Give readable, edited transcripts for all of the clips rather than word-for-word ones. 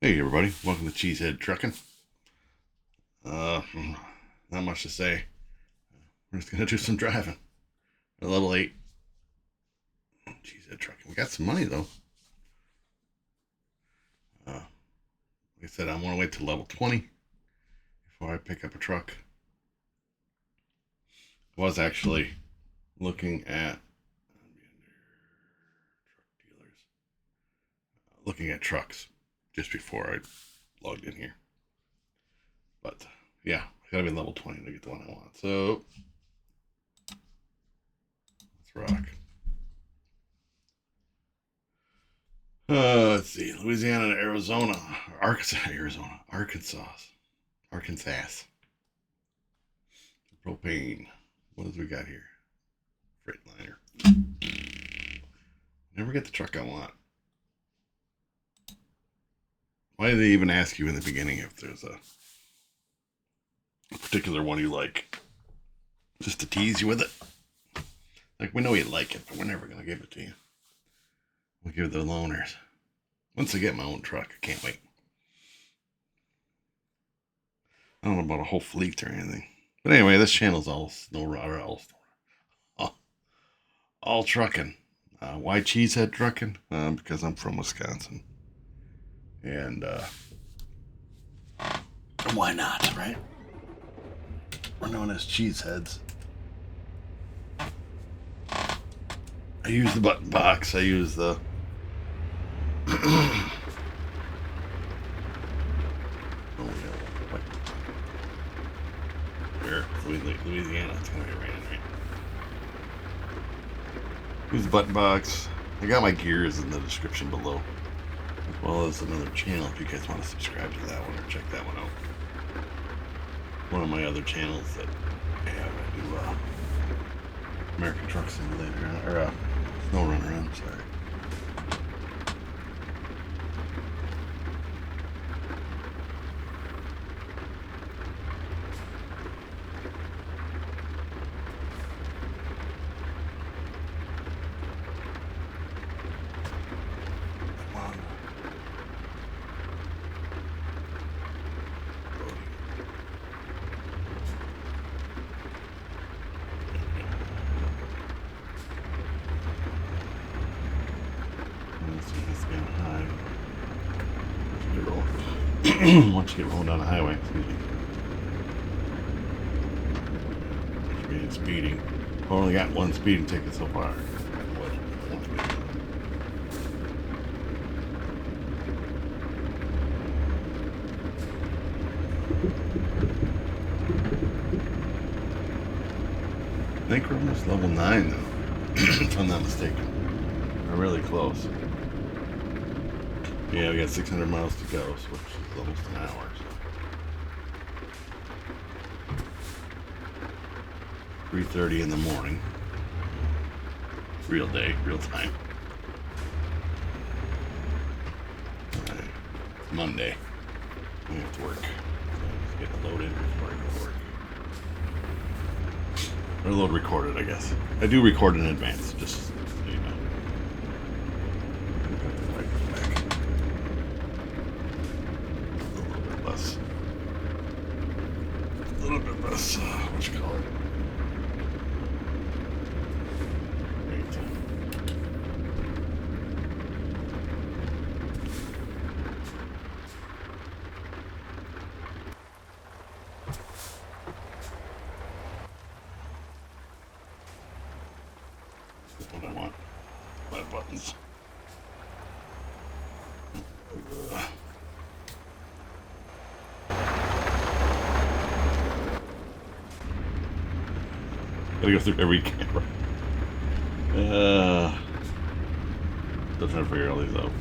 Hey everybody, welcome to Cheesehead Trucking. Uh, Not much to say. We're just gonna do some driving. We're level 8. Cheesehead Trucking. We got some money though. Like I said, I want to wait till level 20 before I pick up a truck. I was actually looking at trucks just before I logged in here. But yeah, I gotta be level 20 to get the one I want. So let's rock. Let's see, Louisiana to Arizona, Arkansas. Propane. What does we got here? Freightliner. Never get the truck I want. Why do they even ask you in the beginning if there's a particular one you like? Just to tease you with it? Like, we know you like it, but we're never going to give it to you. We'll give it to the loaners. Once I get my own truck, I can't wait. I don't know about a whole fleet or anything. But anyway, this channel's all Snowrunner, all trucking. Why Cheesehead Trucking? Because I'm from Wisconsin. And why not, right? We're known as Cheeseheads. I use the button box. I use the Louisiana. It's gonna be raining, right? Use the button box. I got my gears in the description below, as well as another channel if you guys want to subscribe to that one or check that one out. One of my other channels that I have, I do American Truck Simulator or Snowrunner. I'm sorry. Once you get rolling down the highway, excuse me. Being speeding. I've only got one speeding ticket so far. I think we're almost level 9 though, if I'm not mistaken. We're really close. Yeah, we got 600 miles to go, so which is almost an hour. So. 3:30 in the morning. Real day, real time. Right. Monday. I have to work. So I'm just getting a load in before I go to work. Or load recorded, I guess. I do record in advance, just so you know. A little bit less, what you call it? That's what I want. My buttons. Gotta go through every camera. Still trying to figure all these out.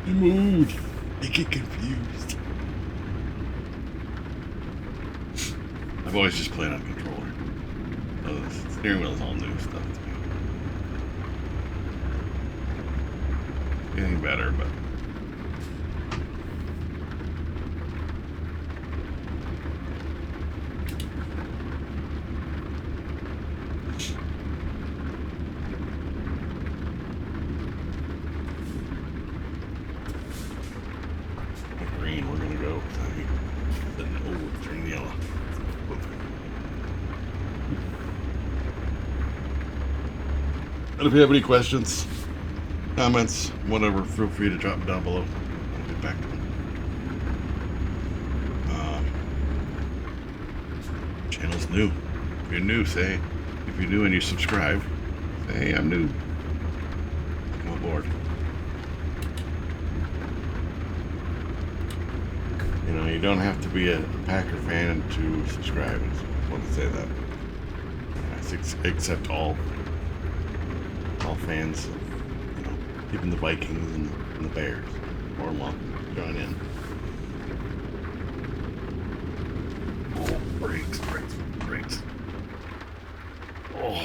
You moved. I get confused. I've always just played on a controller. So the steering wheel is all new stuff to me. Getting better, but. And if you have any questions, comments, whatever, feel free to drop them down below. I'll get back to them. Channel's new. If you're new, say. If you're new and you subscribe, say, hey, I'm new. Come aboard. You know, you don't have to be a Packer fan to subscribe. I just want to say that. I accept all fans, you know, even the Vikings and the Bears. More than welcome to join in. Oh, brakes. Oh.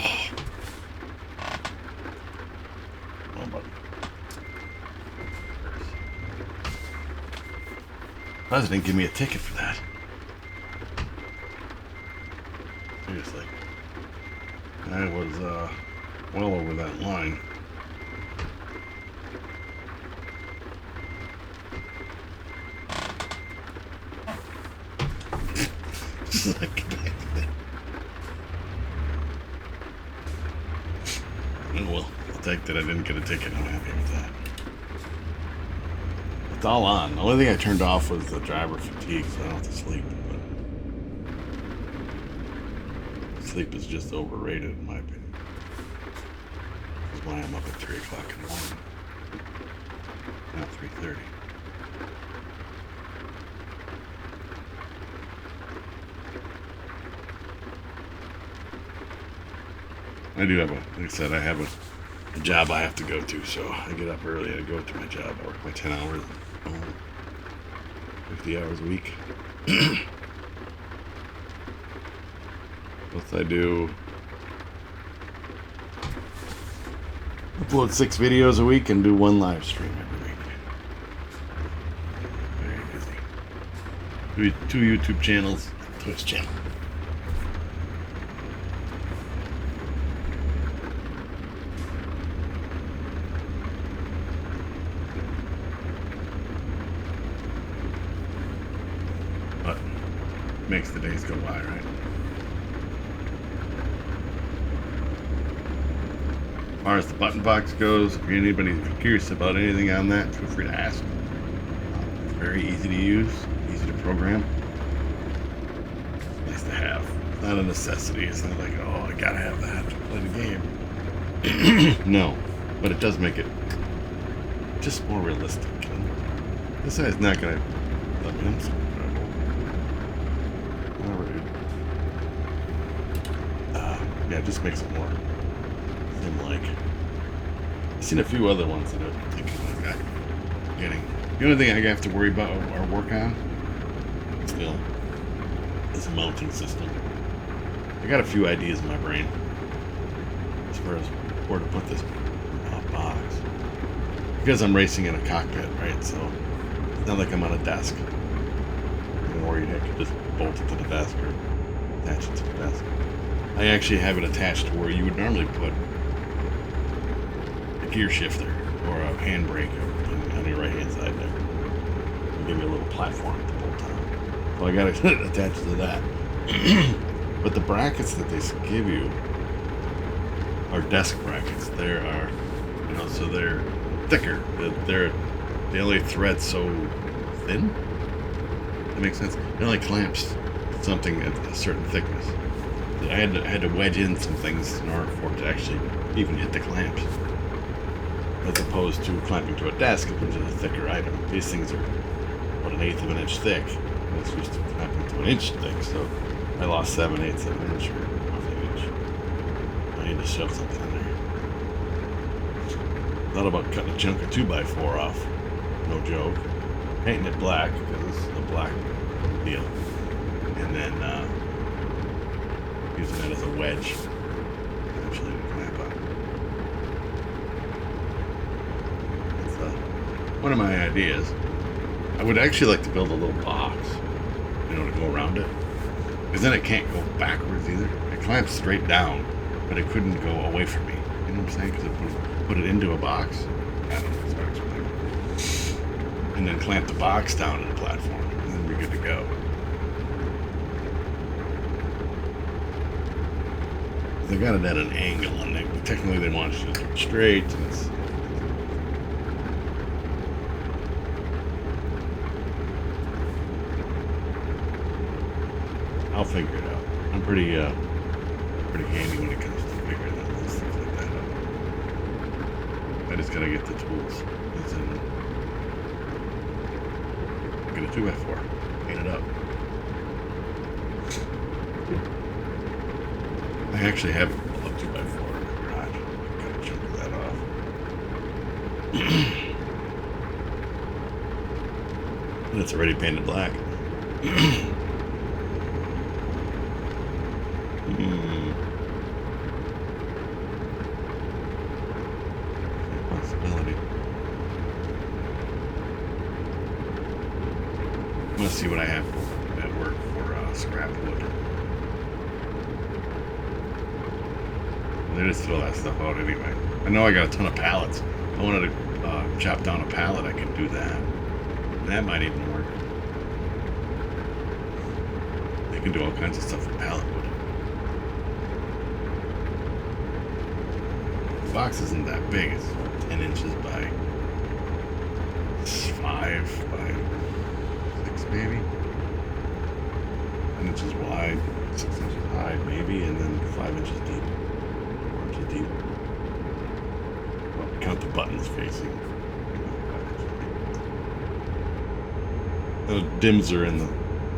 Oh, buddy. President give me a ticket for that. Seriously. I was well over that line. Just like oh well, I'll take that I didn't get a ticket. I'm happy with that. It's all on. The only thing I turned off was the driver fatigue, so I don't have to sleep. But sleep is just overrated, in my opinion. That's why I'm up at 3 o'clock in the morning. Now 3:30. I do have like I said, I have a job I have to go to, so I get up early. I go to my job. I work my 10 hours, 50 hours a week. Plus I do upload 6 videos a week and do 1 live stream every week. Very busy. 2 YouTube channels, Twitch channel. Makes the days go by, right? As far as the button box goes, if anybody's curious about anything on that, feel free to ask. It's very easy to use, easy to program. It's nice to have. It's not a necessity. It's not like, oh, I gotta have that to play the game. No, but it does make it just more realistic. This guy's not gonna let me in. Yeah, it just makes it more seem like. I've seen a few other ones that I'm thinking about getting. The only thing I have to worry about or work on still is a mounting system. I got a few ideas in my brain as far as where to put this box. Because I'm racing in a cockpit, right? So it's not like I'm on a desk. Or you'd have to just bolt it to the desk or attach it to the desk. I actually have it attached to where you would normally put a gear shifter or a handbrake on your right hand side there. It'll give you a little platform to bolt on. So I got it attached to that. But the brackets that they give you are desk brackets. They are, you know, so they're thicker. They only thread so thin. That makes sense. It only clamps something at a certain thickness. I had to wedge in some things in order for it to actually even hit the clamps, as opposed to clamping to a desk, which is a thicker item. These things are about 1/8 of an inch thick. It's used to clamping to 1 inch thick, so I lost 7/8 of an inch or half an inch. I need to shove something in there. Thought about cutting a chunk of 2x4 off. No joke. Painting it black because this is a black deal, and then using it as a wedge. Eventually to clamp on. That's one of my ideas. I would actually like to build a little box, you know, to go around it, because then it can't go backwards either. It clamps straight down, but it couldn't go away from me. You know what I'm saying? Because it put it into a box. I don't know. It's hard to explain. And then clamp the box down to the platform, and then we're good to go. They got it at an angle, and technically they want you to do it straight, and it's... I'll figure it out. I'm pretty handy when it comes to figuring out stuff like that out. I just gotta get the tools. Get a 2x4, paint it up. I actually have a 2x4 in the garage. Gotta chunk that off. And it's already painted black. Possibility. I'm gonna see what I have at work for scrap wood. They just throw that stuff out anyway. I know I got a ton of pallets. I wanted to chop down a pallet. I can do that. That might even work. They can do all kinds of stuff with pallet wood. The box isn't that big. It's 10 inches by 5 by 6 maybe. 10 inches wide, 6 inches high maybe, and then 5 inches deep. 4 inches deep. Well, count the buttons facing. The dims are in the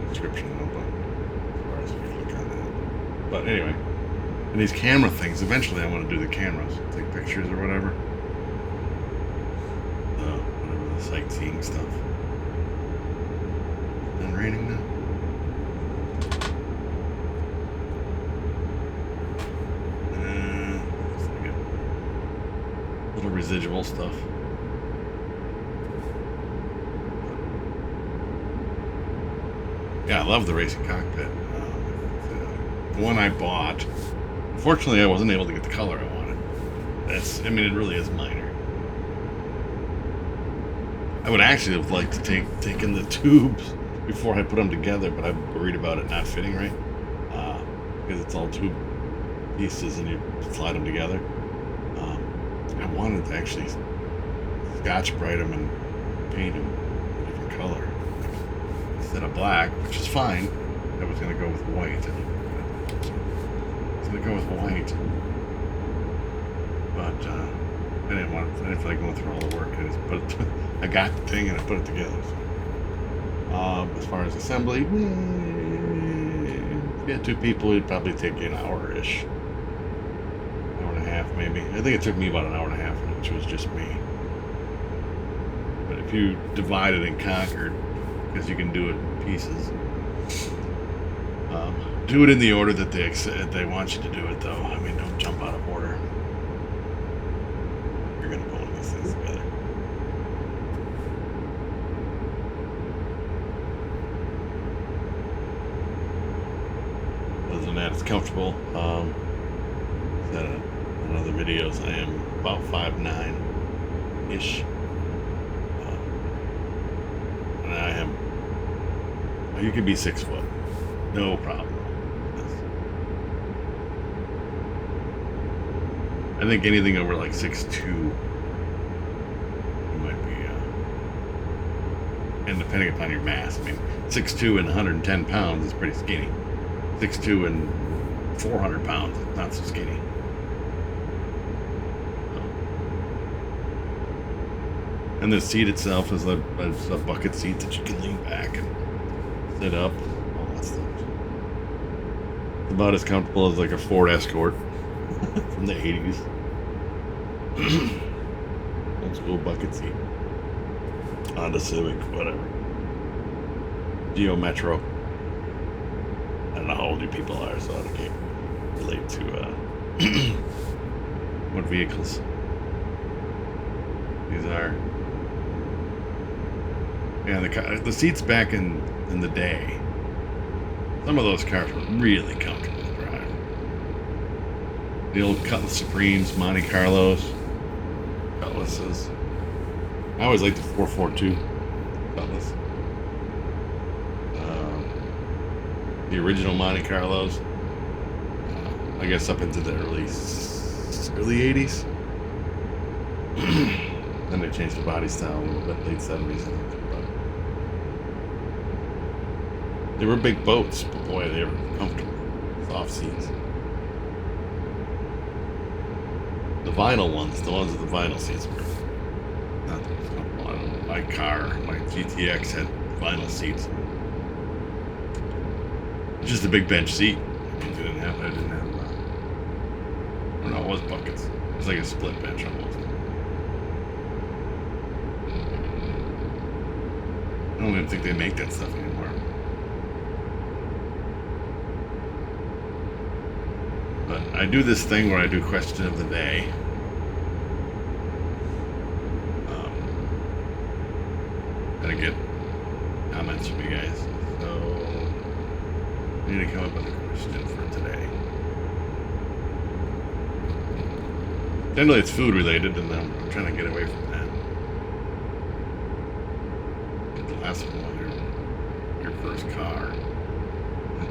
description, as far as if you click on that. But anyway, and these camera things, eventually I want to do the cameras, take pictures or whatever. Whatever the sightseeing stuff. It's raining now. Little residual stuff. Yeah, I love the racing cockpit. The one I bought, unfortunately I wasn't able to get the color I wanted. I mean, it really is minor. I would actually have liked to take in the tubes before I put them together, but I'm worried about it not fitting right. Because it's all tube pieces and you slide them together. I wanted to actually Scotch Brite them and paint them a different color instead of black, which is fine. I was going to go with white. But I didn't feel like going through all the work. I just I got the thing and I put it together. So. As far as assembly, yeah, 2 people, it'd probably take you an hour-ish. Hour and a half, maybe. I think it took me about an hour and a half, which was just me. But if you divide it and conquered, because you can do it in pieces, do it in the order that they want you to do it, though. I mean, don't jump out of order. You're going to pull these things together. Other than that, it's comfortable. Said in other videos, I am about 5'9"-ish. And I am... You can be 6 foot. No problem. I think anything over like 6'2", you might be, and depending upon your mass, I mean, 6'2" and 110 pounds is pretty skinny. 6'2" and 400 pounds is not so skinny. And the seat itself is a bucket seat that you can lean back and sit up, all that stuff. It's about as comfortable as like a Ford Escort from the 80s. Old school bucket seat. Honda Civic, whatever. Geo Metro. I don't know how old you people are, so I can't relate to what vehicles these are. Yeah, the seats back in the day, some of those cars were really comfortable to drive. The old Cutlass Supremes, Monte Carlos, Cutlasses. I always liked the 442 Cutlass. The original Monte Carlos. I guess up into the early 80s. Then they changed the body style a little bit, late 70s, I think. But they were big boats, but boy, they were comfortable. Soft seats. The vinyl ones, the ones with the vinyl seats were not the most comfortable. I don't know. My car, my GTX had vinyl seats. Just a big bench seat. I didn't have, or no, it was buckets. It was like a split bench almost. I don't even think they make that stuff anymore. But I do this thing where I do question of the day. And I get comments from you guys. So I need to come up with a question for today. Generally it's food related, and I'm trying to get away from that. The last one, your first car.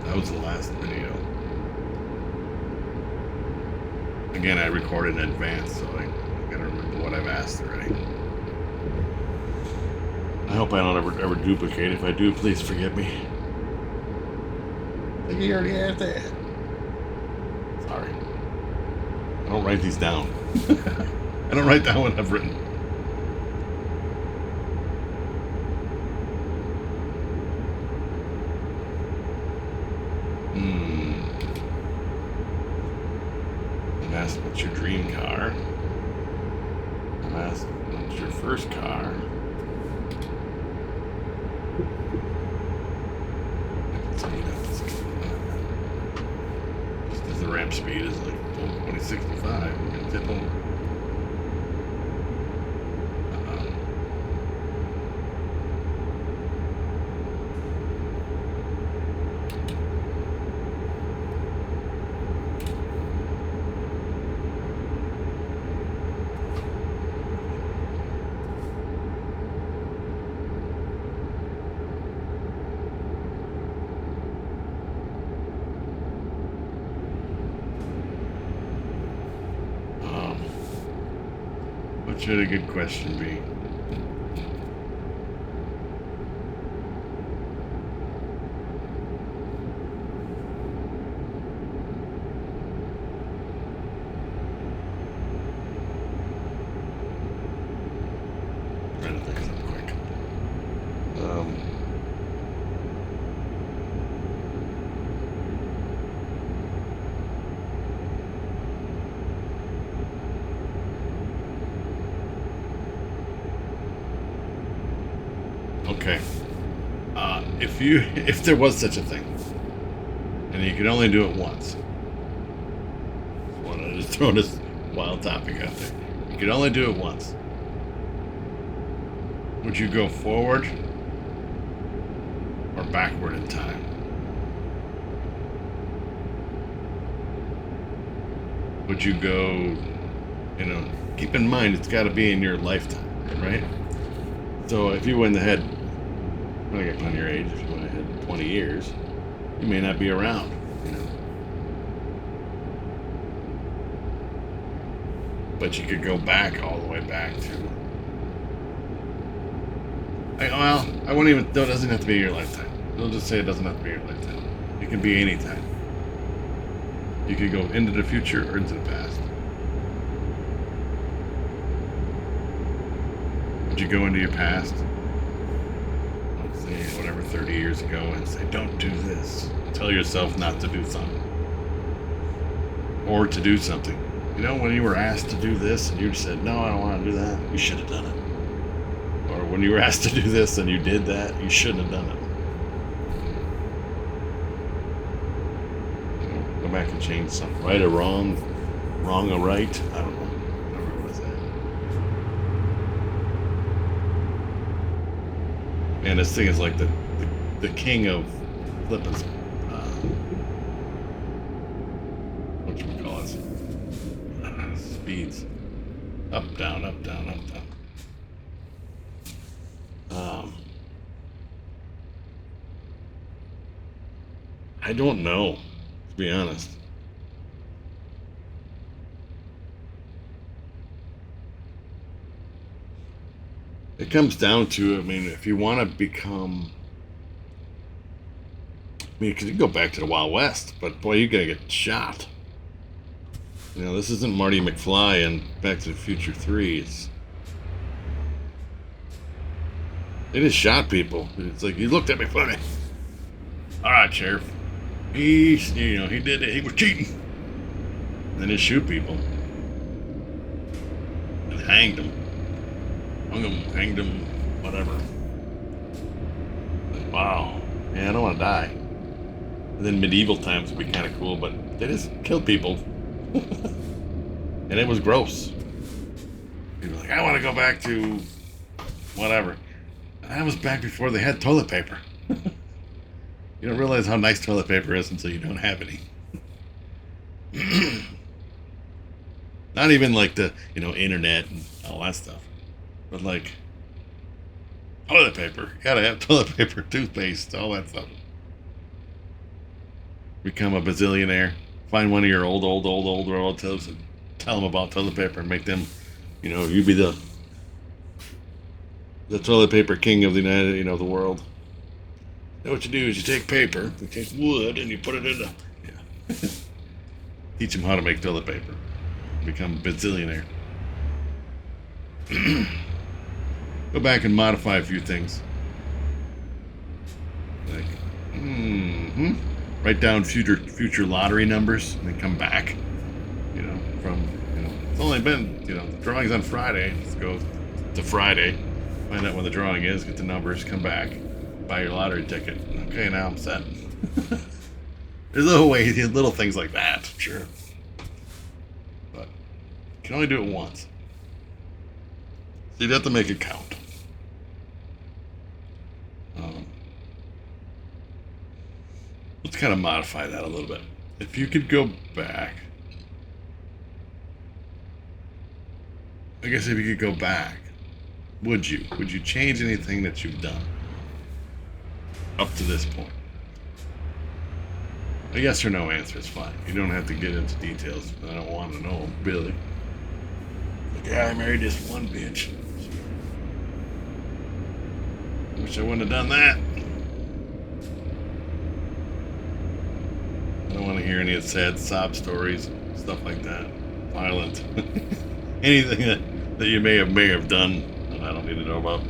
That was the last video. Again, I recorded in advance, so I gotta remember what I've asked already. I hope I don't ever duplicate. If I do, please forgive me. I think you already asked that. Sorry. I don't write these down. I don't write down what I've written. I'm asked, what's your dream car? I'm asked, what's your first car? Just as the ramp speed is like 2065, we're gonna tip over. What should a good question be? Trying to think of something quick. Okay. If there was such a thing, and you could only do it once, I wanted to just throw this wild topic out there. You could only do it once. Would you go forward or backward in time? Would you go, keep in mind it's got to be in your lifetime, right? So if you went ahead, when I get plenty of your age, if you went ahead 20 years, you may not be around, But you could go back all the way back to. I won't even. It doesn't have to be your lifetime. We'll just say it doesn't have to be your lifetime. It can be any time. You could go into the future or into the past. Would you go into your past? Let's say whatever 30 years ago and say, don't do this. Tell yourself not to do something. Or to do something. When you were asked to do this and you said, no, I don't want to do that, you should have done it. Or when you were asked to do this and you did that, you shouldn't have done it. Go back and change something. Right or wrong, wrong or right, I don't know. Whatever it was that. And this thing is like the king of flipping whatchamacallit, speeds. Up, down, up, down, up, down. I don't know, to be honest. It comes down to, I mean, if you want to become, I mean, because you go back to the Wild West, but boy, you're gonna get shot. You know, this isn't Marty McFly and Back to the Future 3. They just shot people. It's like, you looked at me funny. All right, Sheriff. He did it. He was cheating. And then they shoot people. And hanged them. Hanged them, whatever. Like, wow. Yeah, I don't want to die. And then medieval times would be kind of cool, but they just killed people. And it was gross. People were like, I want to go back to whatever. And that was back before they had toilet paper. You don't realize how nice toilet paper is until you don't have any. Not even like the, internet and all that stuff. But like, toilet paper. You gotta have toilet paper, toothpaste, all that stuff. Become a bazillionaire. Find one of your old relatives and tell them about toilet paper and make them, you be the toilet paper king of the the world. Now what you do is you take paper, you take wood, and you put it in teach them how to make toilet paper. Become a bazillionaire. Go back and modify a few things. Like, write down future lottery numbers and then come back. It's only been, the drawing's on Friday. Let's go to Friday, find out when the drawing is, get the numbers, come back, buy your lottery ticket. Okay, now I'm set. There's little things like that, sure. But you can only do it once. So you'd have to make it count. Let's kind of modify that a little bit. If you could go back, I guess if you could go back, would you change anything that you've done up to this point? A yes or no answer is fine. You don't have to get into details. I don't want to know, Billy. Like, yeah, I married this one bitch. Wish I wouldn't have done that. I don't want to hear any of the sad sob stories, stuff like that. Violent. Anything that you may have done that I don't need to know about.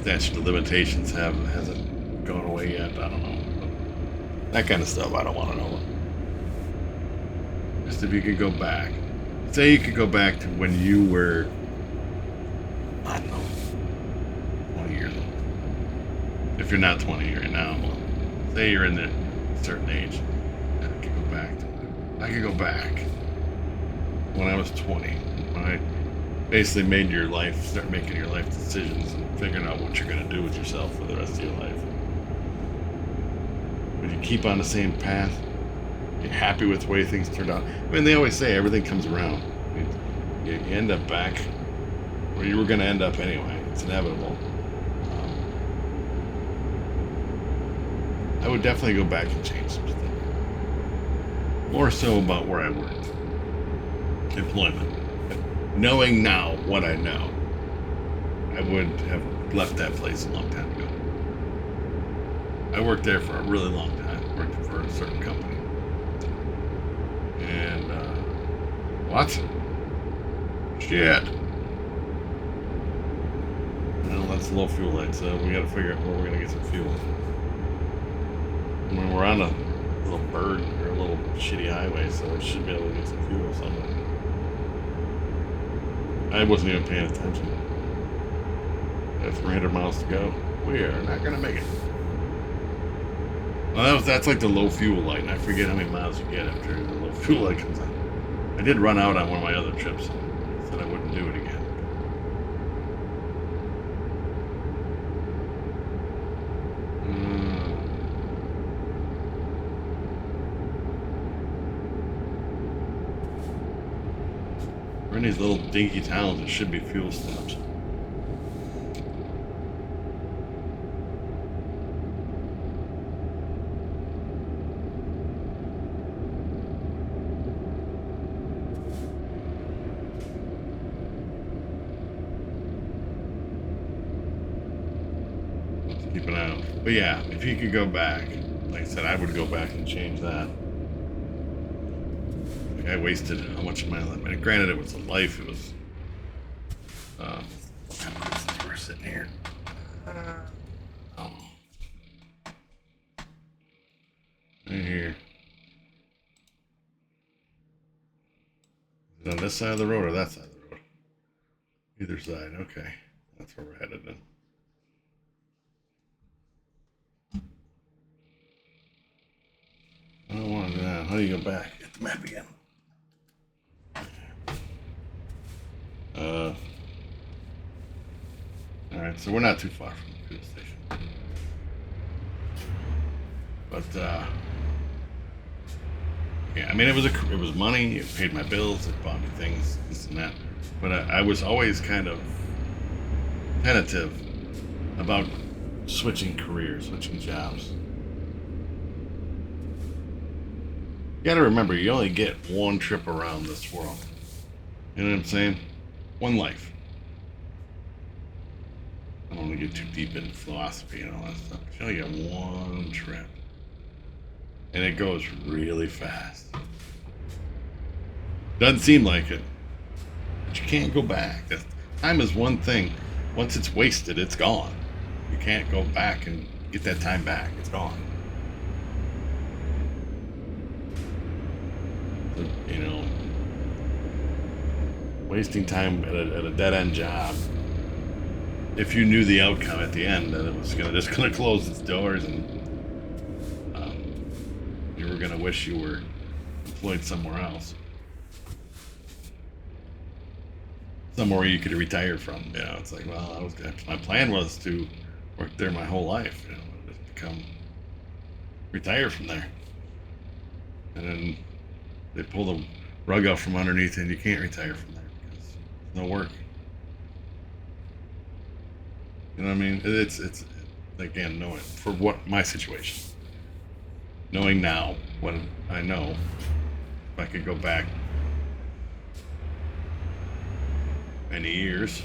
Statute of limitations hasn't gone away yet. I don't know. That kind of stuff I don't want to know. Just if you could go back. Say you could go back to when you were, I don't know, 20 years old. If you're not 20 right now, well, say you're in a certain age. I could go back to that. I could go back when I was 20. When I basically start making your life decisions and figuring out what you're going to do with yourself for the rest of your life. Would you keep on the same path? You happy with the way things turned out? I mean, they always say everything comes around. You end up back where you were going to end up anyway. It's inevitable. I would definitely go back and change some stuff. More so about where I worked. Employment. Knowing now what I know, I would have left that place a long time ago. I worked there for a really long time. Worked for a certain company. And, what? Shit. Well, that's low fuel light, so we gotta figure out where we're gonna get some fuel. When we're on a little bird or a little shitty highway, so we should be able to get some fuel somewhere. I wasn't even paying attention. Got 300 miles to go. We are not gonna make it. Well, that's like the low fuel light, and I forget how many miles you get after the low fuel light comes on. I did run out on one of my other trips, and said I wouldn't do it again. We're in these little dinky towns, there should be fuel stops. keep an eye out. But yeah, if you could go back, like I said, I would go back and change that. Like I wasted how much of my life? And granted, it was a life. It was. Since we're sitting here. Right here. Is it on this side of the road or that side of the road? Either side. Okay, that's where we're headed then. I don't want to do that. How do you go back? Get the map again. All right, so we're not too far from the fuel station. But yeah, I mean, it was money. It paid my bills. It bought me things, this and that. But I was always kind of tentative about switching careers, switching jobs. You got to remember, you only get one trip around this world. You know what I'm saying? One life. I don't want to get too deep into philosophy and all that stuff. You only get one trip. And it goes really fast. Doesn't seem like it. But you can't go back. Time is one thing. Once it's wasted, it's gone. You can't go back and get that time back. It's gone. You know, wasting time at a dead-end job. If you knew the outcome at the end, that it was just gonna close its doors, and you were gonna wish you were employed somewhere else, somewhere you could retire from. You know, it's like, well, my plan was to work there my whole life. You know, just retire from there, and then they pull the rug out from underneath, and you can't retire from there because there's no work. You know what I mean? It's again, knowing for what my situation, knowing now what I know, if I could go back many years,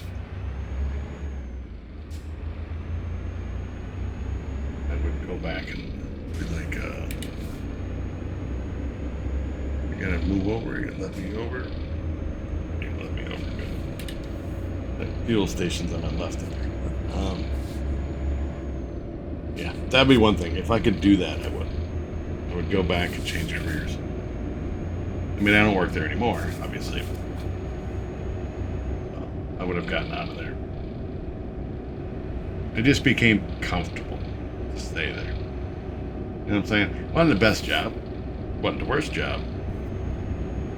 I would go back and be like, you gotta move over, you gotta let me over. You gotta let me over. Good. The fuel station's on my left there. Yeah, that'd be one thing. If I could do that, I would. I would go back and change careers. I mean, I don't work there anymore, obviously. I would have gotten out of there. It just became comfortable to stay there. You know what I'm saying? Wasn't the best job. Wasn't the worst job.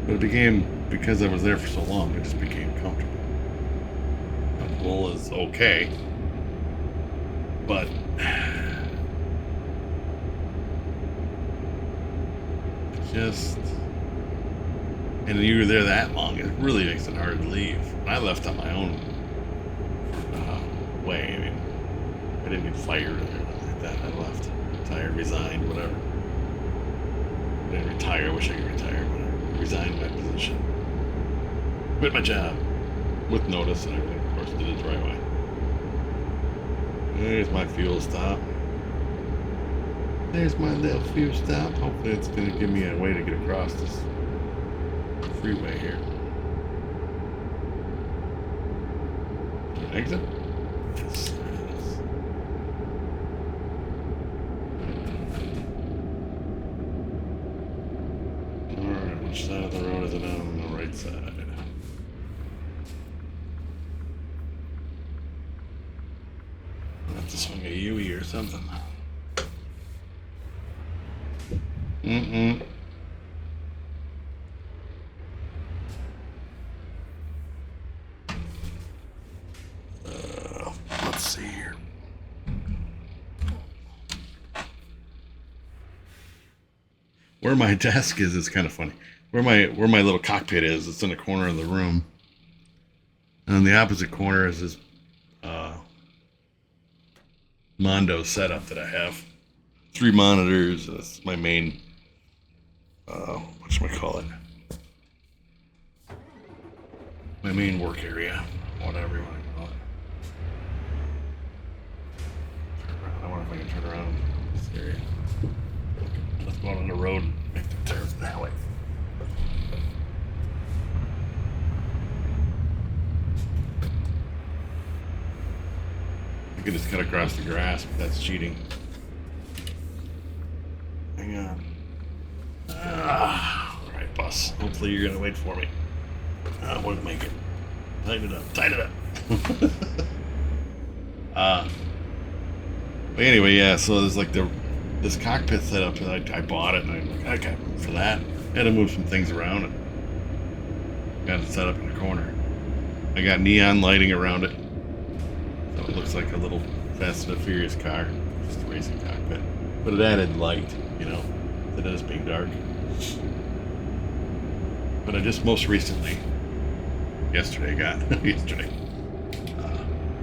But it became, because I was there for so long, it just became comfortable. Comfortable is okay. But just, and you were there that long, it really makes it hard to leave. And I left on my own way. I mean, I didn't get fired or anything like that. I left, retired, resigned, whatever. I didn't retire. I wish I could retire, but I resigned my position. Quit my job with notice and everything. Of course, did it the right way. There's my fuel stop. There's my little fuel stop. Hopefully it's going to give me a way to get across this freeway here. Exit? Yes, there it is. Alright, which side of the road is it on the right side? I'll have to swing a UE or something. Let's see here. Where my desk is, it's kind of funny. Where my little cockpit is, it's in the corner of the room. And in the opposite corner is this Mondo setup that I have. 3 monitors. That's my main, whatchamacallit? My main work area, whatever you want to call it. I I can turn around in this area. Let's go out on the road and make the turn that way. You can just cut across the grass, but that's cheating. Hang on. Alright, boss. Hopefully you're gonna wait for me. I won't make it. Tighten it up. Tighten it up. But anyway, yeah, so there's like this cockpit setup, and I bought it, and I'm like, okay, for that. I had to move some things around and got it set up in the corner. I got neon lighting around it, so it looks like a little Fast and the Furious car, just a racing cockpit. But it added light, you know, instead of just being dark. But I just most recently, yesterday,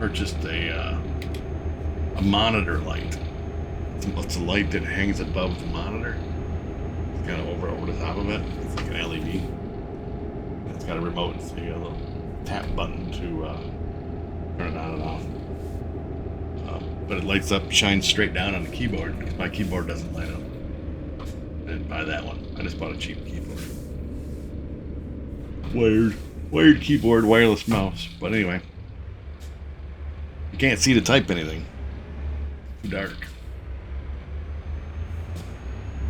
purchased a monitor light. It's a light that hangs above the monitor. It's kind of over the top of it. It's like an LED. It's got a remote, so you got a little tap button to turn it on and off. But it lights up, shines straight down on the keyboard, because my keyboard doesn't light up. I didn't buy that one. I just bought a cheap keyboard. Wired keyboard, wireless mouse. But anyway, you can't see to type anything. Too dark.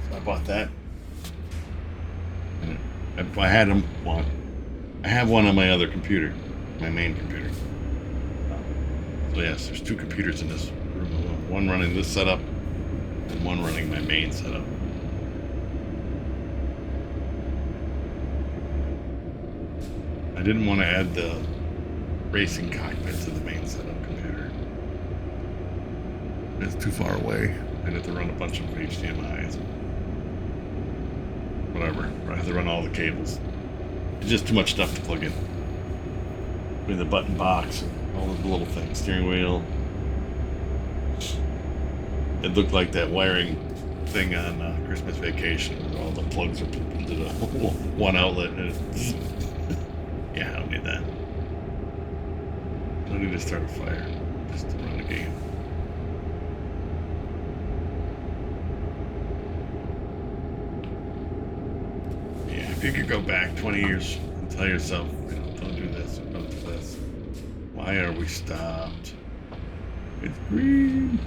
So I bought that. And I had them one. I have one on my other computer, my main computer. So yes, there's two computers in this room. One running this setup, and one running my main setup. I didn't want to add the racing cockpit to the main setup computer. It's too far away. I had to run a bunch of HDMIs. Whatever. I have to run all the cables. It's just too much stuff to plug in. I mean, the button box and all the little things. Steering wheel. It looked like that wiring thing on Christmas Vacation, where all the plugs are put into the one outlet. And yeah, I don't need that. I don't need to start a fire just to run a game. Yeah, if you could go back 20 years and tell yourself, you know, don't do this or don't do this. Why are we stopped? It's green.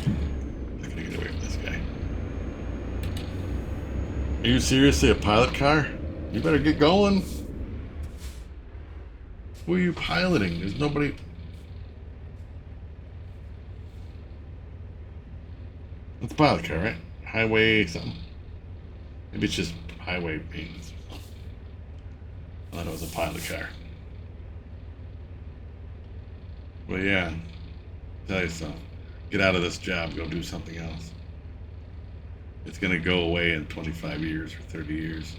I'm not gonna get away from this guy. Are you seriously a pilot car? You better get going. Who are you piloting? There's nobody. It's a pilot car, right? Highway something. Maybe it's just highway maintenance or something. I thought it was a pilot car. Well, yeah. Tell you something. Get out of this job. Go do something else. It's gonna go away in 25 years or 30 years,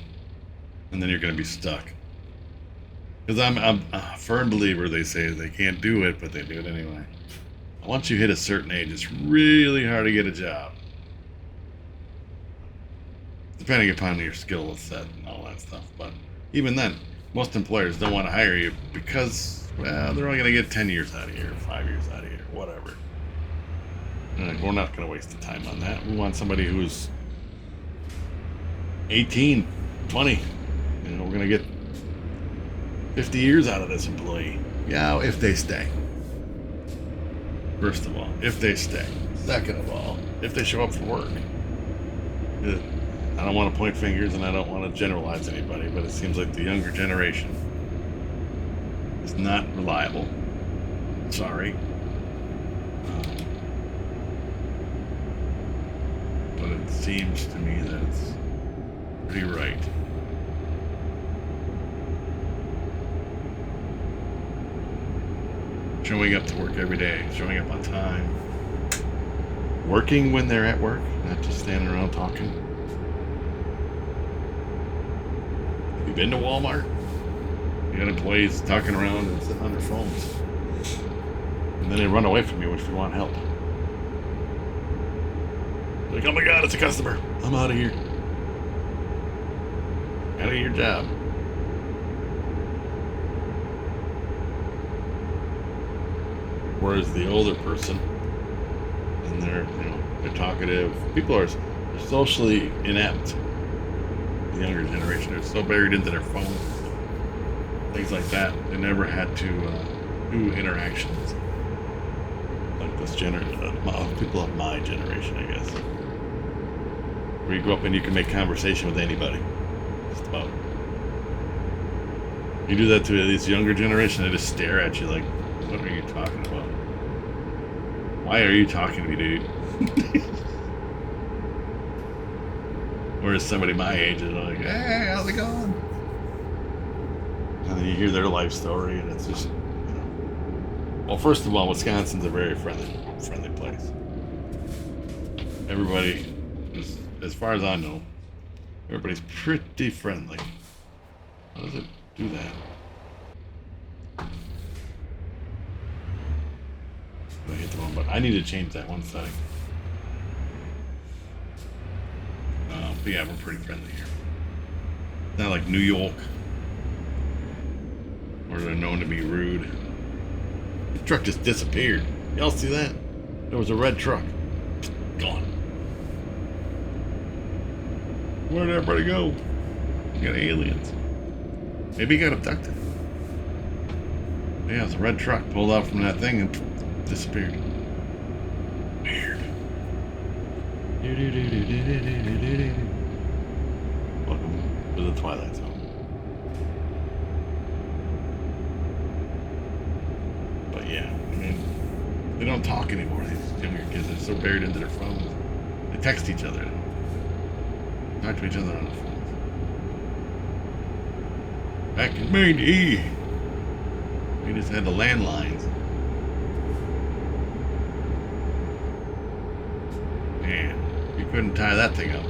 and then you're gonna be stuck. Because I'm a firm believer. They say they can't do it, but they do it anyway. Once you hit a certain age, it's really hard to get a job. Depending upon your skill set and all that stuff. But even then, most employers don't want to hire you because, well, they're only going to get 10 years out of here, 5 years out of here, whatever. And we're not going to waste the time on that. We want somebody who's 18, 20. You know, we're going to get 50 years out of this employee. Yeah, if they stay. First of all, if they stay. Second of all, if they show up for work. I don't want to point fingers and I don't want to generalize anybody, but it seems like the younger generation is not reliable. Sorry. But it seems to me that it's pretty right. Showing up to work every day, showing up on time, working when they're at work, not just standing around talking. Have you been to Walmart? You got employees talking around and sitting on their phones. And then they run away from you if you want help. Like, oh my God, it's a customer. I'm out of here. Out of your job. Whereas the older person and they're talkative. People are socially inept. The younger generation are so buried into their phones, things like that. They never had to do interactions like this people of my generation, I guess. Where you go up and you can make conversation with anybody. Just about. You do that to this younger generation, they just stare at you like, what are you talking about? Why are you talking to me, dude? Whereas somebody my age is like, hey, how's it going? And then you hear their life story, and it's just, Well, first of all, Wisconsin's a very friendly place. Everybody, as far as I know, everybody's pretty friendly. How does it do that? I hit the wrong button. I need to change that one setting. But yeah, we're pretty friendly here. Not like New York, where they're known to be rude. The truck just disappeared. Y'all see that? There was a red truck. Gone. Where did everybody go? You got aliens. Maybe he got abducted. Yeah, it's a red truck pulled out from that thing and disappeared. Weird. Welcome to the Twilight Zone. But yeah, I mean, they don't talk anymore, these younger kids. They're so buried into their phones. They text each other. Talk to each other on the phones. Back in Maine, we just had the landlines. Man, you couldn't tie that thing up.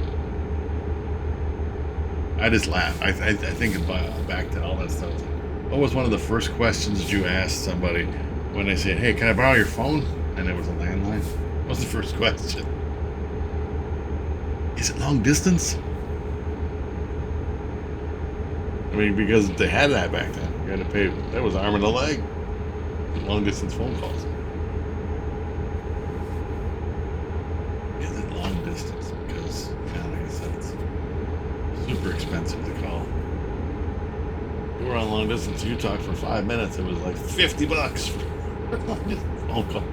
I just laugh. I think about back to all that stuff. What was one of the first questions you asked somebody when they said, hey, can I borrow your phone? And it was a landline. What was the first question? Is it long distance? I mean, because they had that back then. You had to pay. That was arm and a leg. Long distance phone calls. Is it long distance? Because, like I said, it's super expensive to call. We were on long distance. You talked for 5 minutes. It was like $50 for long distance phone call.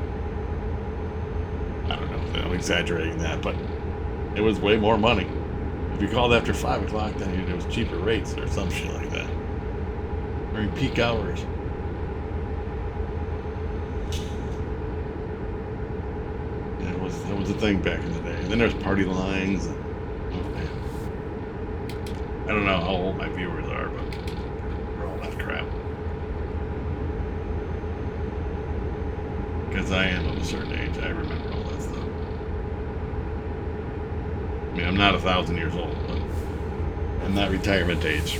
I don't know. I'm exaggerating that, but it was way more money. If you called after 5 o'clock, then there was cheaper rates or some shit like that. During peak hours. Yeah, that was a thing back in the day. And then there's party lines. And, oh man. I don't know how old my viewers are, but they're all that crap. Because I am of a certain age, I remember all that stuff. I mean, I'm not 1,000 years old, but I'm not retirement age.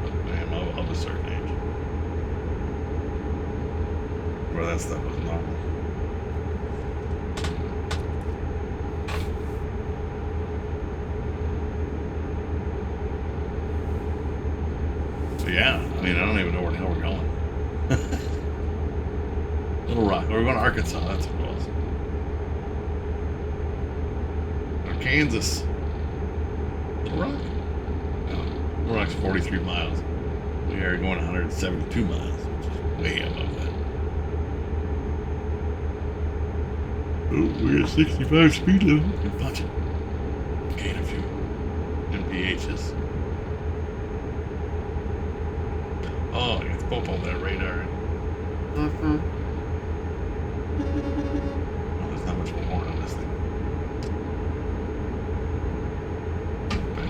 But I am of a certain age. Where that stuff was normal. So yeah, I mean, I don't even know where the hell we're going. Little Rock. We're going to Arkansas, that's what it was. Kansas. Little Rock? No, Little Rock's 43 miles. We are going 172 miles, which is way above that. Oh, we got 65 speed limit. You can punch it. Gain a few MPHs. Oh, it's Pope on that radar. Oh, there's not much more on this thing.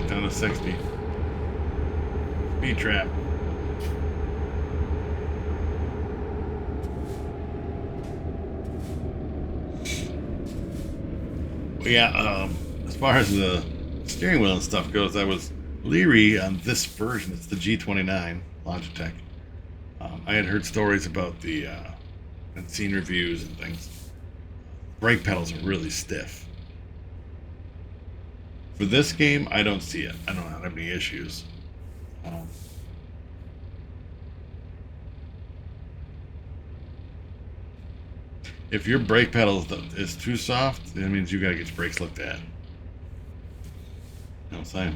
Down to 60. Speed trap. Well, yeah, as far as the steering wheel and stuff goes, I was leery on this version. It's the G29 Logitech. I had heard stories about and seen reviews and things. Brake pedals are really stiff. For this game, I don't see it. I don't have any issues. If your brake pedal is too soft, that means you gotta get your brakes looked at. You know what I'm saying?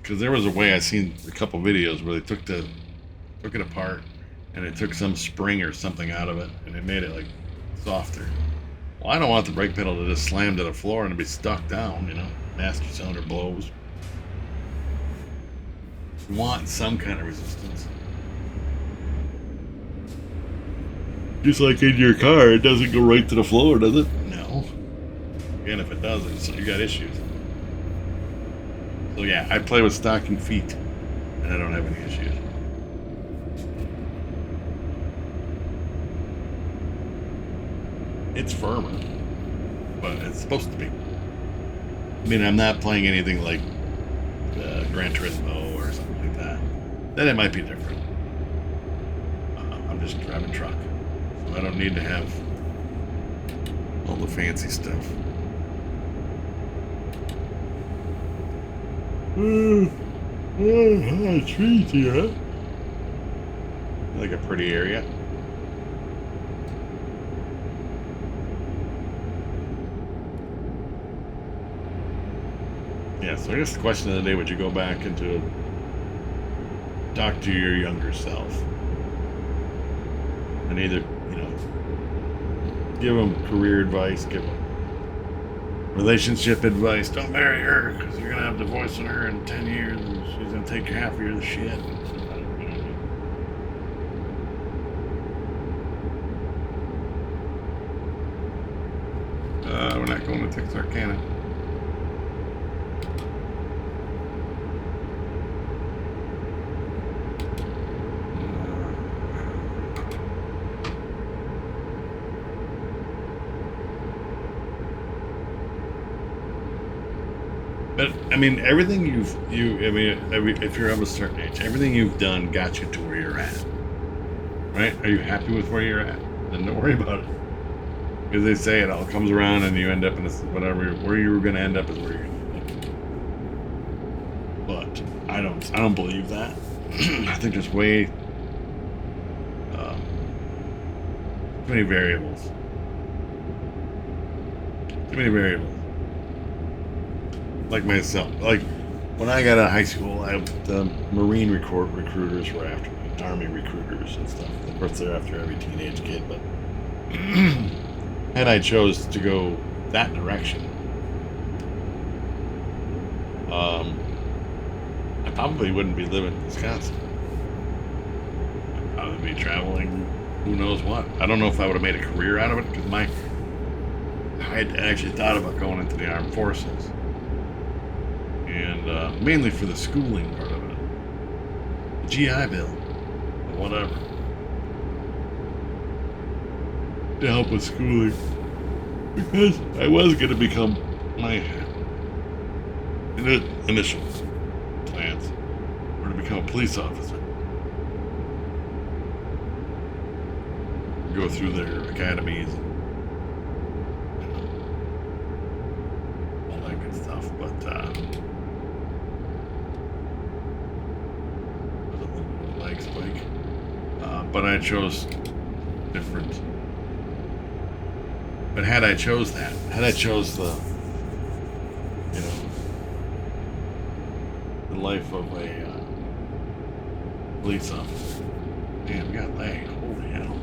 Because there was a way I seen a couple videos where they took it apart and they took some spring or something out of it and they made it like softer. Well, I don't want the brake pedal to just slam to the floor and be stuck down, you know, master cylinder blows. You want some kind of resistance. Just like in your car, it doesn't go right to the floor, does it? No. Again, if it doesn't, so you got issues. So yeah, I play with stocking feet, and I don't have any issues. It's firmer, but it's supposed to be. I mean, I'm not playing anything like Gran Turismo or something like that. Then it might be different. I'm just driving truck, so I don't need to have all the fancy stuff. Trees here, huh? Like a pretty area. Yeah, so I guess the question of the day, would you go back into talk to your younger self and either, you know, give them career advice, give them relationship advice. Don't marry her because you're going to have divorce on her in 10 years and she's going to take half of your shit. We're not going to Texarkana. But I mean, everything if you're of a certain age, everything you've done got you to where you're at, right? Are you happy with where you're at? Then don't worry about it, because they say it all comes around, and you end up in this whatever where you were going to end up is where you're going to end up. But I don't believe that. I think there's way too many variables. Too many variables. Like myself, like when I got out of high school, the Marine recruiters were after me, Army recruiters and stuff. Of course, they're after every teenage kid, but had I chose to go that direction, I probably wouldn't be living in Wisconsin. I'd probably be traveling, who knows what. I don't know if I would have made a career out of it, because I had actually thought about going into the armed forces. And mainly for the schooling part of it. The GI Bill, or whatever. To help with schooling. Because I was going to become my initial plans were to become a police officer. Go through their academies and all that good stuff. But but I chose different. But had I chose the, you know, the life of a police officer. Damn, we got lag. Holy hell.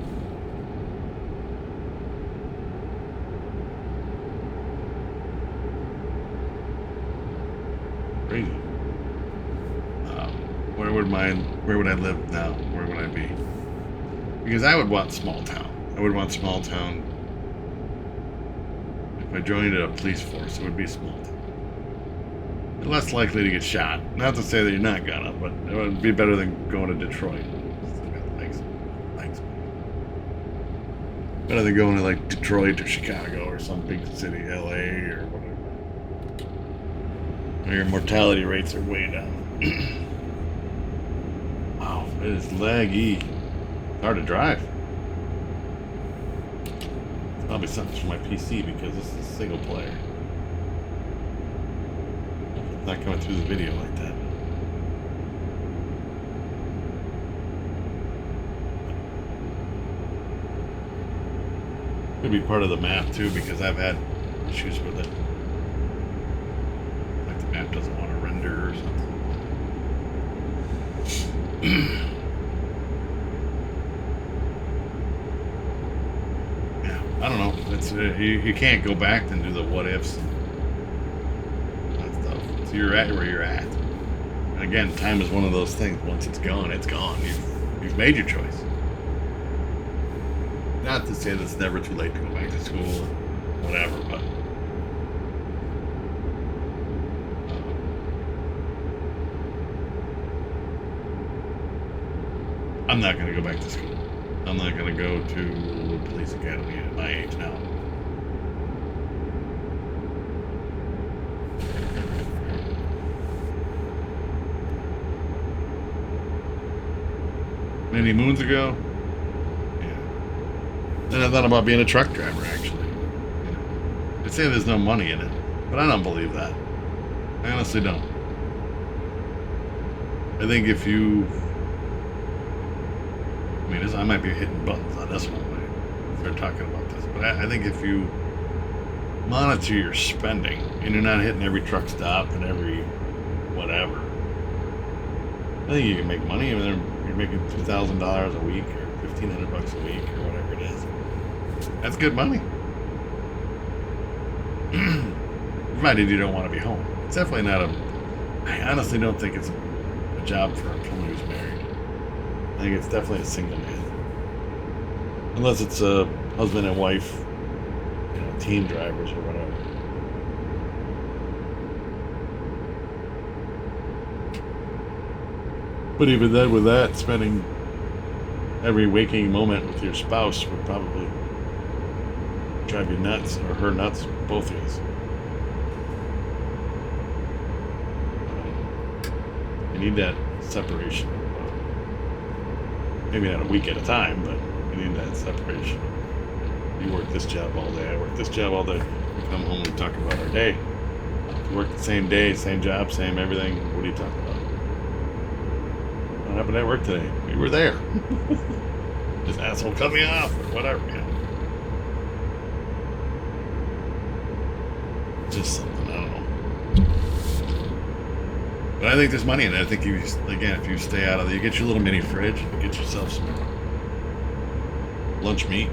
Crazy. Where would I live now? Where would I be? Because I would want small town. I would want small town. If I joined a police force, it would be small town. You're less likely to get shot. Not to say that you're not gonna, but it would be better than going to Detroit. Thanks. Better than going to like Detroit or Chicago or some big city, LA or whatever. Where your mortality rates are way down. Wow, it is laggy. It's hard to drive. It's probably something for my PC because this is single player. It's not coming through the video like that. Could be part of the map too, because I've had issues with it. Like the map doesn't want to render or something. Yeah, I don't know. It's you can't go back and do the what ifs and that stuff. So you're at where you're at. And again, time is one of those things. Once it's gone, it's gone. You've made your choice. Not to say that it's never too late to go back to school or whatever, but I'm not going to go back to school. I'm not going to go to the police academy at my age now. Many moons ago, then I thought about being a truck driver, actually. They say there's no money in it, but I don't believe that. I honestly don't. I think if you... I mean, I might be hitting buttons on this one when I start talking about this, but I think if you monitor your spending and you're not hitting every truck stop and every whatever, I think you can make money. I mean, you're making $2,000 a week or $1,500 a week or whatever it is. That's good money. Provided you don't want to be home. It's definitely not a... I honestly don't think it's a job for someone who's married. I think it's definitely a single man. Unless it's a husband and wife, team drivers or whatever. But even then, with that, spending every waking moment with your spouse would probably drive you nuts, or her nuts, both of us. You need that separation. Maybe not a week at a time, but you need that separation. You work this job all day, I work this job all day. We come home and talk about our day. If you work the same day, same job, same everything, what are you talking about? What happened at work today? We were there. This asshole cut me off, or whatever, Just something, I don't know. But I think there's money in it. I think if you stay out of it, you get your little mini fridge, you get yourself some lunch meat,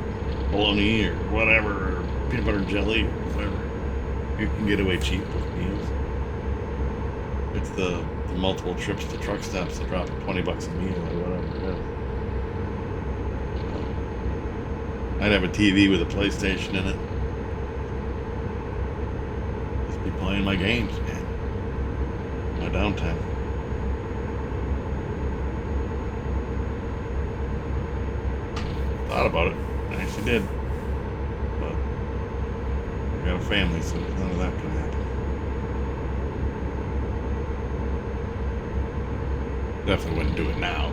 bologna, or whatever, or peanut butter and jelly, or whatever. You can get away cheap with meals. It's the multiple trips to truck stops that drop $20 a meal or whatever it is. I'd have a TV with a PlayStation in it. Just be playing my games, man. My downtime. Thought about it. I actually did. But I got a family, so none of that can happen. Definitely wouldn't do it now.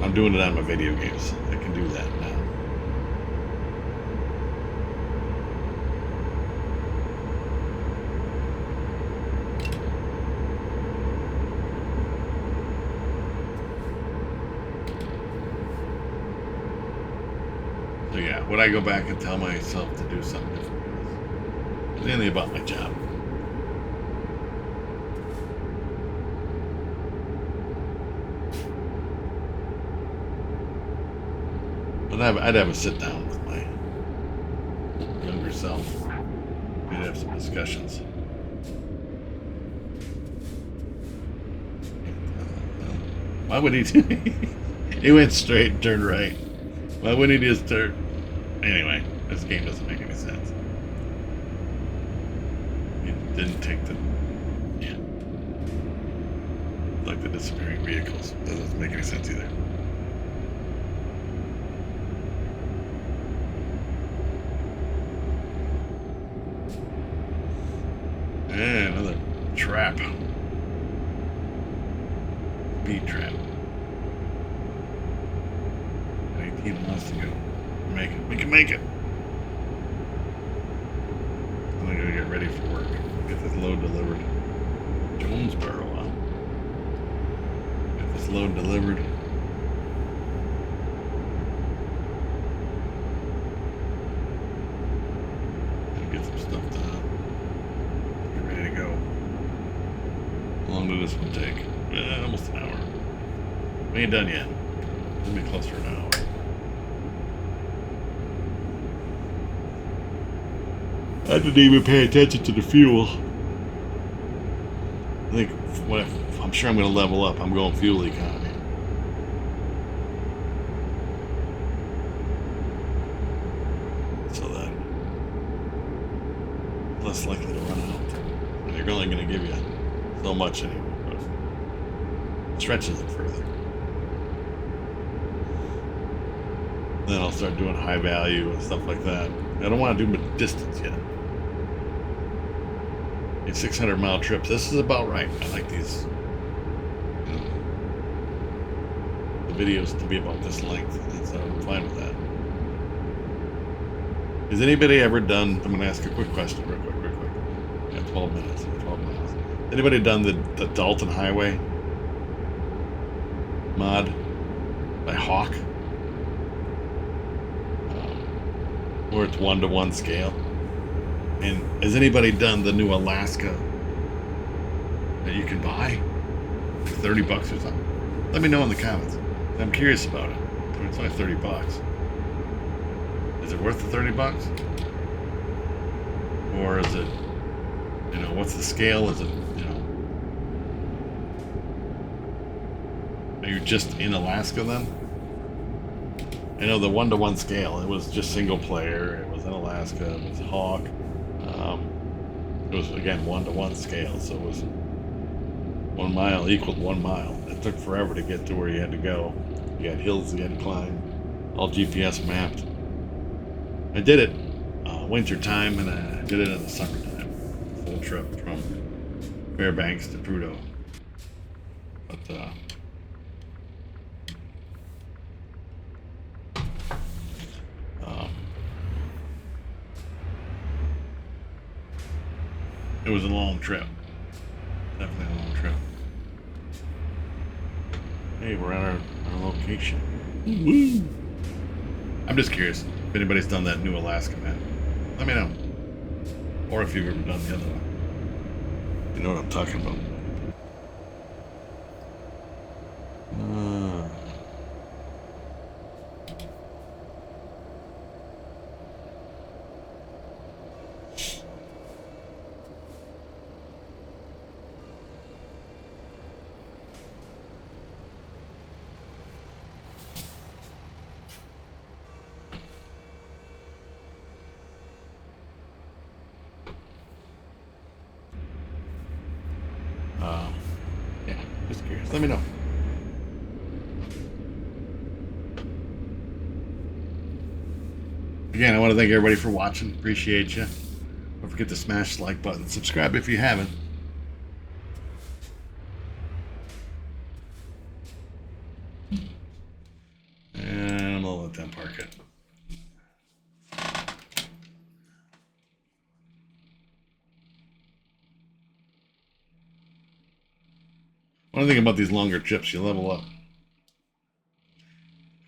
I'm doing it on my video games. I can do that now. So yeah, would I go back and tell myself to do something different? It's mainly about my job. But I'd have a sit down with my younger self. We'd have some discussions. Why would he do? He went straight and turned right. Why wouldn't he just turn? Anyway, this game doesn't make any sense. It didn't take the... Yeah. Like the disappearing vehicles. That doesn't make any sense either. And another trap. Speed trap. 18 months to go. Make it. We can make it. I'm gonna get ready for work. Get this load delivered. Jonesboro, huh? Get this load delivered. Gotta get some stuff done. Get ready to go. How long did this one take? Almost an hour. We ain't done yet. It'll be closer to an hour. I didn't even pay attention to the fuel. I think I'm sure I'm going to level up. I'm going fuel economy. So that less likely to run out. And you're only going to give you so much anyway. But it stretches it further. Then I'll start doing high value and stuff like that. I don't want to do distance yet. These 600-mile trips. This is about right. I like these. You know, the videos to be about this length. So I'm fine with that. Has anybody ever done? I'm going to ask a quick question, real quick. Yeah, 12 minutes. 12 minutes. Anybody done the Dalton Highway mod by Hawk? Where it's 1-to-1 scale. And has anybody done the new Alaska that you can buy? Like $30 or something? Let me know in the comments. I'm curious about it. I mean, it's only $30. Is it worth the $30? Or is it, you know, what's the scale? Is it, you know, are you just in Alaska then? I know the 1-to-1 scale, it was just single player, it was in Alaska, it was Hawk. It was, again, 1-to-1 scale, so it was 1 mile equaled 1 mile. It took forever to get to where you had to go. You had hills you had to climb, all GPS mapped. I did it winter time, and I did it in the summertime. Full trip from Fairbanks to Prudhoe. But, it was a long trip. Definitely a long trip. Hey, we're at our location. Woo! I'm just curious if anybody's done that new Alaska map. Let me know. Or if you've ever done the other one. You know what I'm talking about. Yeah, just curious. Let me know. Again, I want to thank everybody for watching. Appreciate you. Don't forget to smash the like button. Subscribe if you haven't. And I'm going to let them park it. One thing about these longer trips, you level up.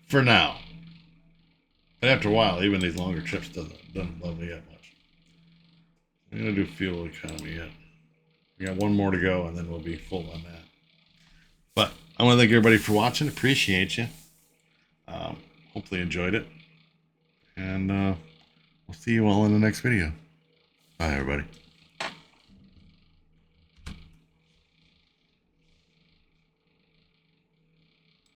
For now. But after a while, even these longer trips doesn't level you up much. I'm going to do fuel economy yet. We got one more to go, and then we'll be full on that. But I want to thank everybody for watching. Appreciate you. Hopefully you enjoyed it. And we'll see you all in the next video. Bye, everybody.